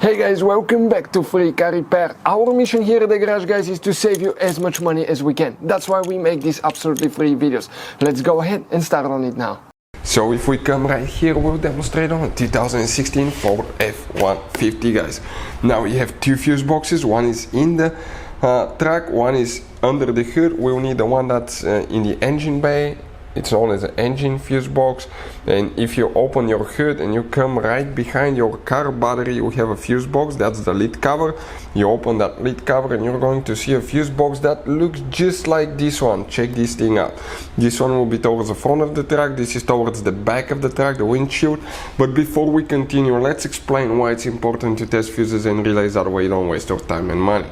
Hey guys, welcome back to Free Car Repair. Our mission here at the garage, guys, is to save you as much money as we can. That's why we make these absolutely free videos. Let's go ahead and start on it now. So if we come right here, we'll demonstrate on a 2016 Ford F-150, guys. Now we have two fuse boxes. One is in the truck, one is under the hood. We'll need the one that's in the engine bay. It's known as an engine fuse box, and if you open your hood and you come right behind your car battery, you have a fuse box. That's the lid cover. You open that lid cover and you're going to see a fuse box that looks just like this one. Check this thing out. This one will be towards the front of the truck. This is towards the back of the truck, the windshield. But before we continue, let's explain why it's important to test fuses and relays, that way you don't waste your time and money.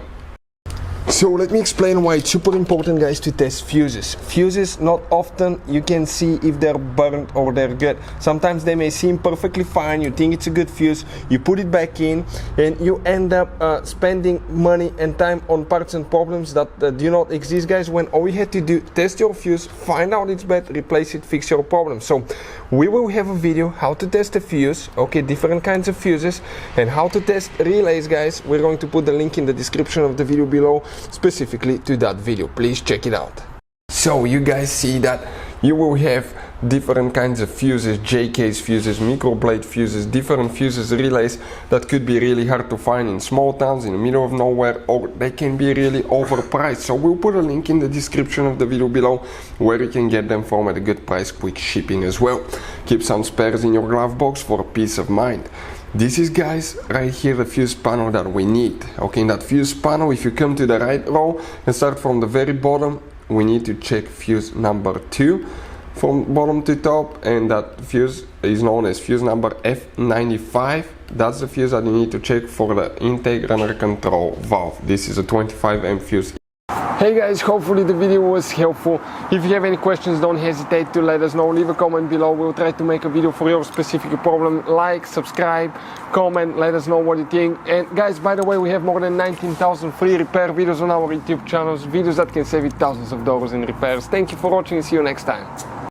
So let me explain why it's super important, guys, to test fuses. Fuses, not often you can see if they're burnt or they're good. Sometimes they may seem perfectly fine, you think it's a good fuse, you put it back in and you end up spending money and time on parts and problems that do not exist, guys, when all you had to do, test your fuse, find out it's bad, replace it, fix your problem. So we will have a video how to test a fuse, okay, different kinds of fuses, and how to test relays, guys. We're going to put the link in the description of the video below, specifically to that video. Please check it out. So you guys see that you will have different kinds of fuses, J-case fuses, microblade fuses, different fuses, relays that could be really hard to find in small towns in the middle of nowhere, or they can be really overpriced. So we'll put a link in the description of the video below where you can get them from at a good price, quick shipping as well. Keep some spares in your glove box for peace of mind. This is, guys, right here the fuse panel that we need. Okay, in that fuse panel, if you come to the right row and start from the very bottom, we need to check fuse number 2 from bottom to top, and that fuse is known as fuse number F-95. That's the fuse that you need to check for the intake runner control valve. This is a 25M fuse. Hey guys, hopefully the video was helpful. If you have any questions, don't hesitate to let us know. Leave a comment below. We'll try to make a video for your specific problem. Like, subscribe, comment, let us know what you think. And guys, by the way, we have more than 19,000 free repair videos on our YouTube channels, videos that can save you thousands of dollars in repairs. Thank you for watching and see you next time.